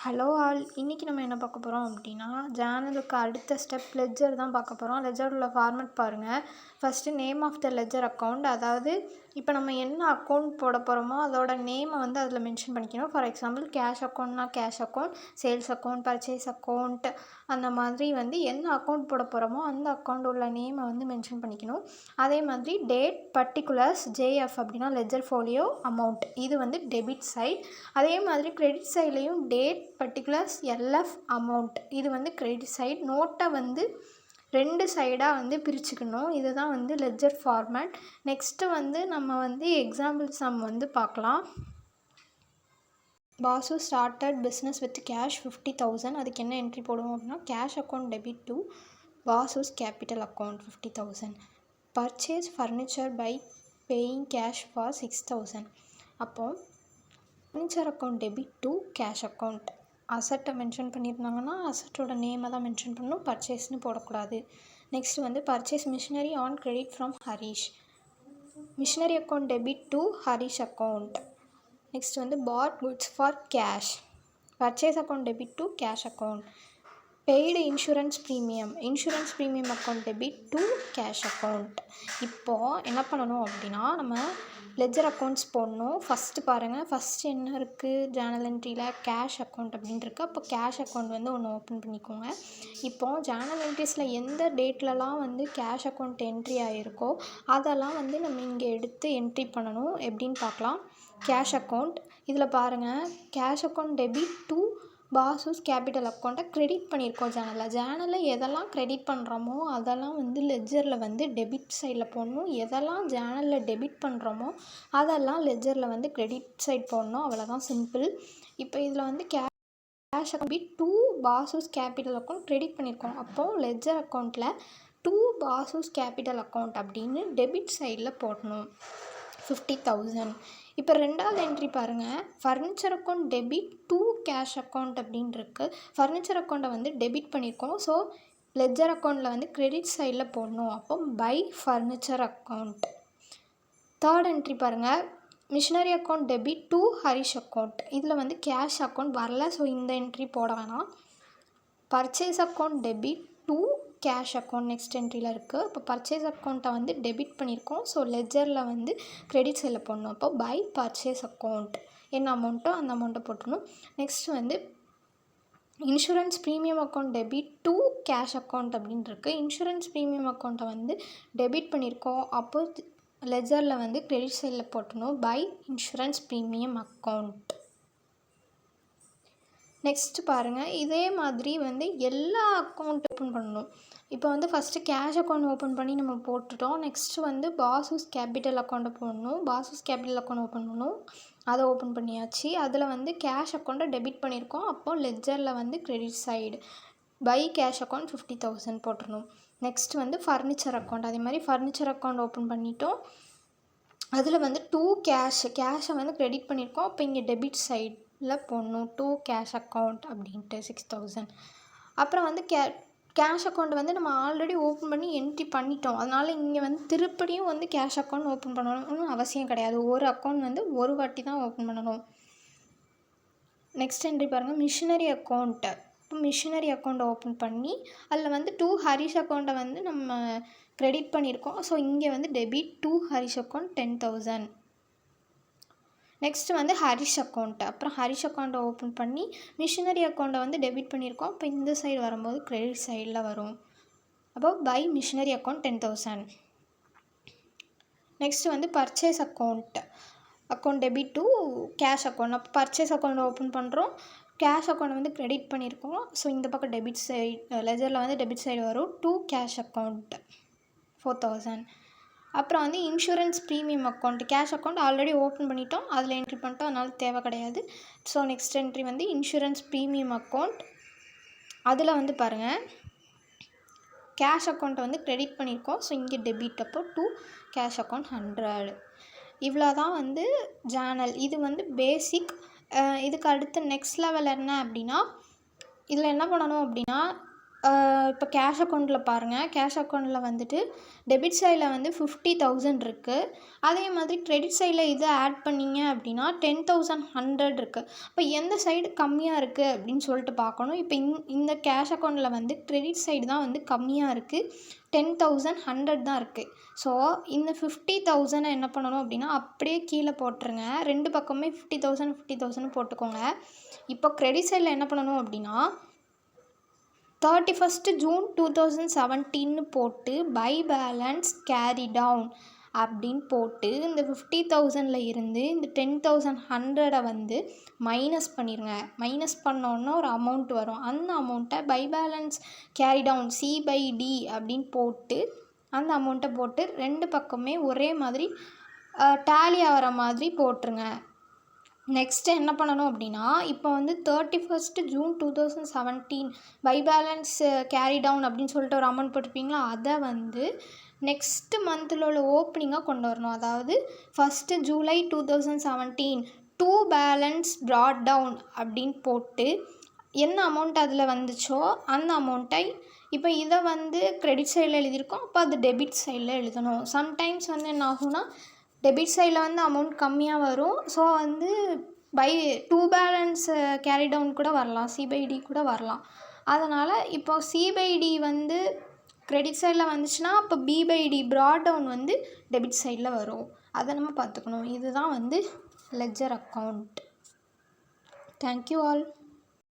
Hello all, இன்றைக்கி நம்ம என்ன பார்க்க போகிறோம் அப்படின்னா, ஜேர்னலுக்கு அடுத்த ஸ்டெப் லெட்ஜர் தான் பார்க்க போகிறோம். லெட்ஜர் உள்ள ஃபார்மேட் பாருங்கள். First name of the ledger account, அதாவது இப்போ நம்ம என்ன அக்கௌண்ட் போட போகிறோமோ அதோட நேமை வந்து அதில் மென்ஷன் பண்ணிக்கணும். ஃபார் எக்ஸாம்பிள் கேஷ் அக்கௌண்ட்னா cash account, sales account, purchase account, அந்த மாதிரி வந்து என்ன அக்கௌண்ட் போட போகிறோமோ அந்த அக்கௌண்ட் உள்ள நேமை வந்து மென்ஷன் பண்ணிக்கணும். அதே மாதிரி டேட், பர்டிகுலர்ஸ், ஜேஎஃப் அப்படின்னா லெட்ஜர் ஃபோலியோ அமௌண்ட், இது வந்து டெபிட் சைட். அதே மாதிரி கிரெடிட் சைட்லேயும் டேட், பர்டிகுலர்ஸ், எல்எஃப், அமௌண்ட், இது வந்து கிரெடிட் சைட். நோட்டை வந்து 2 சைடாக வந்து பிரிச்சுக்கணும். இதுதான் வந்து லெட்ஜர் ஃபார்மேட். நெக்ஸ்ட்டு வந்து நம்ம வந்து எக்ஸாம்பிள் சம் வந்து பார்க்கலாம். Basu started business with cash 50,000. அதுக்கு என்ன என்ட்ரி போடுவோம் அப்படின்னா, cash account debit to Basu's capital account 50,000. Purchase furniture by paying cash for 6,000. அப்போது furniture account debit to cash account. அசட்டை மென்ஷன் பண்ணியிருந்தாங்கன்னா அசட்டோட நேமை தான் மென்ஷன் பண்ணணும், பர்ச்சேஸ்னு போடக்கூடாது. நெக்ஸ்ட் வந்து purchase machinery on credit from Harish. Machinery account debit to Harish account. Next வந்து bought goods for cash. Purchase account debit to cash account. Paid insurance premium account debit to cash account. இப்போது என்ன பண்ணணும் அப்படின்னா, நம்ம ledger accounts போடணும். First பாருங்கள், first என்ன இருக்குது ஜேர்னல் என்ட்ரியில் கேஷ் அக்கௌண்ட் அப்படின்னு இருக்குது. அப்போ கேஷ் அக்கௌண்ட் வந்து ஒன்று ஓப்பன் பண்ணிக்கோங்க. இப்போது ஜேர்னல் என்ட்ரிஸில் எந்த டேட்லலாம் வந்து கேஷ் அக்கௌண்ட் என்ட்ரி ஆகிருக்கோ அதெல்லாம் வந்து நம்ம இங்கே எடுத்து என்ட்ரி பண்ணணும். எப்படின்னு பார்க்கலாம். கேஷ் அக்கௌண்ட், இதில் பாருங்கள், cash account debit to Basu's capital அக்கௌண்ட்டை க்ரெடிட் பண்ணியிருக்கோம். ஜேர்னலில் எதெல்லாம் க்ரெடிட் பண்ணுறோமோ அதெல்லாம் வந்து லெட்ஜரில் வந்து டெபிட் சைடில் போடணும். எதெல்லாம் ஜேர்னலில் டெபிட் பண்ணுறோமோ அதெல்லாம் லெட்ஜரில் வந்து க்ரெடிட் சைட் போடணும். அவ்வளோதான், சிம்பிள். இப்போ இதில் வந்து cash account to Basu's capital account credit பண்ணியிருக்கோம். அப்போது லெட்ஜர் அக்கௌண்ட்டில் டு பாசுஸ் கேபிட்டல் அக்கௌண்ட் அப்படின்னு டெபிட் சைடில் போடணும் 50,000. இப்போ ரெண்டாவது என்ட்ரி பாருங்கள், furniture account debit to cash account அப்படின்னு இருக்குது. ஃபர்னிச்சர் அக்கௌண்ட்டை வந்து டெபிட் பண்ணியிருக்கோம். ஸோ லெட்ஜர் அக்கௌண்ட்டில் வந்து கிரெடிட் சைடில் போடணும். அப்போ by furniture account. Third entry பாருங்கள், machinery account debit to Harish account. இதில் வந்து கேஷ் அக்கௌண்ட் வரல, ஸோ இந்த என்ட்ரி போட வேணாம். Purchase account debit to cash account next என்ட்ரியில் இருக்குது. இப்போ பர்ச்சேஸ் அக்கௌண்ட்டை வந்து டெபிட் பண்ணியிருக்கோம். ஸோ லெட்ஜரில் வந்து கிரெடிட் சைடில் போடணும். அப்போ பை பர்ச்சேஸ் அக்கௌண்ட், என்ன அமௌண்ட்டோ அந்த அமௌண்ட்டை போட்டணும். நெக்ஸ்ட் வந்து insurance premium account debit to cash account அப்படின்னு இருக்குது. இன்சூரன்ஸ் ப்ரீமியம் அக்கௌண்ட்டை வந்து டெபிட் பண்ணியிருக்கோம். அப்போது லெட்ஜரில் வந்து கிரெடிட் சைடில் போட்டணும். By insurance premium account. Next பாருங்கள், இதே மாதிரி வந்து எல்லா அக்கௌண்ட் ஓப்பன் பண்ணணும். இப்போ வந்து ஃபஸ்ட்டு கேஷ் அக்கௌண்ட் ஓப்பன் பண்ணி நம்ம போட்டுட்டோம். நெக்ஸ்ட்டு வந்து பாசுஸ் கேபிட்டல் அக்கௌண்ட்டை போடணும். பாசுஸ் கேபிட்டல் அக்கௌண்ட் ஓப்பன் பண்ணணும், அதை ஓப்பன் பண்ணியாச்சு. அதில் வந்து கேஷ் அக்கௌண்ட்டை டெபிட் பண்ணியிருக்கோம். அப்போது லெட்ஜரில் வந்து credit side by cash account 50,000 போட்டுடணும். நெக்ஸ்ட் வந்து ஃபர்னிச்சர் அக்கௌண்ட், அதே மாதிரி ஃபர்னிச்சர் அக்கௌண்ட் ஓப்பன் பண்ணிட்டோம். அதில் வந்து டு கேஷை வந்து கிரெடிட் பண்ணியிருக்கோம். அப்போ இங்கே டெபிட் சைடில் போடணும் டு கேஷ் அக்கௌண்ட் அப்படின்ட்டு 6,000. அப்புறம் வந்து கேஷ் அக்கௌண்ட் வந்து நம்ம ஆல்ரெடி ஓப்பன் பண்ணி என்ட்ரி பண்ணிட்டோம். அதனால் இங்கே வந்து திருப்படியும் வந்து கேஷ் அக்கௌண்ட் ஓப்பன் பண்ணணும்னு அவசியம் கிடையாது. ஒரு அக்கௌண்ட் வந்து ஒரு வாட்டி தான் ஓப்பன் பண்ணணும். நெக்ஸ்ட் என்ட்ரி பாருங்கள், மிஷினரி அக்கௌண்ட்டு. இப்போ மிஷினரி அக்கௌண்ட்டை ஓப்பன் பண்ணி அதில் வந்து டு ஹரிஷ் அக்கௌண்ட்டை வந்து நம்ம க்ரெடிட் பண்ணியிருக்கோம். ஸோ இங்கே வந்து debit to Harish account 10,000. Next வந்து ஹரிஷ் அக்கௌண்ட்டு. அப்புறம் ஹரிஷ் அக்கௌண்ட்டை ஓப்பன் பண்ணி மிஷினரி அக்கௌண்ட்டை வந்து டெபிட் பண்ணியிருக்கோம். இப்போ இந்த சைடு வரும்போது கிரெடிட் சைடில் வரும். அப்போ பை மிஷினரி அக்கௌண்ட் 10,000. நெக்ஸ்ட்டு வந்து purchase account debit to cash account. அப்போ பர்ச்சேஸ் அக்கௌண்ட் ஓப்பன் பண்ணுறோம், கேஷ் அக்கௌண்ட் வந்து க்ரெடிட் பண்ணியிருக்கோம். ஸோ இந்த பக்கம் டெபிட் சைடு, லெஜரில் வந்து டெபிட் சைடு வரும் டு கேஷ் அக்கௌண்ட் 4,000. அப்புறம் வந்து insurance premium account, cash account already open பண்ணிட்டோம், அதில் என்ட்ரி பண்ணிட்டோம், அதனால் தேவை கிடையாது. ஸோ நெக்ஸ்ட் என்ட்ரி வந்து இன்சூரன்ஸ் ப்ரீமியம் அக்கௌண்ட். அதில் வந்து பாருங்கள், கேஷ் அக்கௌண்ட்டை வந்து க்ரெடிட் பண்ணியிருக்கோம். ஸோ இங்கே டெபிட், அப்போ டு கேஷ் அக்கௌண்ட் 100. இவ்வளோ தான் வந்து ஜேர்னல். இது வந்து பேசிக். இதுக்கு அடுத்த நெக்ஸ்ட் லெவல் என்ன அப்படின்னா, இதில் என்ன பண்ணணும் அப்படின்னா, இப்போ கேஷ் அக்கௌண்ட்டில் பாருங்கள், கேஷ் அக்கௌண்ட்டில் வந்துட்டு டெபிட் சைடில் வந்து 50,000 இருக்குது. அதே மாதிரி கிரெடிட் சைடில் இது ஆட் பண்ணிங்க அப்படின்னா 10,100 இருக்குது. இப்போ எந்த சைடு கம்மியாக இருக்குது அப்படின்னு சொல்லிட்டு பார்க்கணும். இப்போ இந்த கேஷ் அக்கௌண்ட்டில் வந்து கிரெடிட் சைடு தான் வந்து கம்மியாக இருக்குது, 10,100 தான் இருக்குது. ஸோ இந்த 50,000 என்ன பண்ணணும் அப்படின்னா அப்படியே கீழே போட்டுருங்க. 2 பக்கமே 50,000 50,000 போட்டுக்கோங்க. இப்போ கிரெடிட் சைடில் என்ன பண்ணணும் அப்படின்னா 31st June 2017 போட்டு பை பேலன்ஸ் கேரி டவுன் அப்படின்னு போட்டு இந்த 50,000ல் இருந்து இந்த 10,100 வந்து மைனஸ் பண்ணிடுங்க. மைனஸ் பண்ணோன்னா ஒரு அமௌண்ட் வரும். அந்த அமௌண்ட்டை by balance carry down C/D அப்படின்னு போட்டு அந்த அமௌண்ட்டை போட்டு 2 பக்கமே ஒரே மாதிரி டேலி ஆகிற மாதிரி போட்டுருங்க. நெக்ஸ்ட்டு என்ன பண்ணணும் அப்படின்னா இப்போ வந்து 31st June 2017 by balance carry down அப்படின்னு சொல்லிட்டு ஒரு அமௌண்ட் போட்டிருப்பீங்களா, அதை வந்து நெக்ஸ்ட்டு மந்தில் உள்ள ஓப்பனிங்காக கொண்டு வரணும். அதாவது 1st July 2017 to balance brought down அப்படின்னு போட்டு என்ன அமௌண்ட் அதில் வந்துச்சோ அந்த அமௌண்ட்டை இப்போ இதை வந்து கிரெடிட் சைடில் எழுதியிருக்கோம், அப்போ அது டெபிட் சைடில் எழுதணும். சம்டைம்ஸ் வந்து என்ன ஆகும்னா டெபிட் சைடில் வந்து அமௌண்ட் கம்மியாக வரும். ஸோ வந்து டூ பேலன்ஸ் கேரி டவுன் கூட வரலாம், C/D கூட வரலாம். அதனால் இப்போ C/D வந்து கிரெடிட் சைடில் வந்துச்சுன்னா அப்போ B/D ப்ராட் டவுன் வந்து டெபிட் சைடில் வரும். அதை நம்ம பார்த்துக்கணும். இதுதான் வந்து லெட்ஜர் அக்கௌண்ட். Thank you all.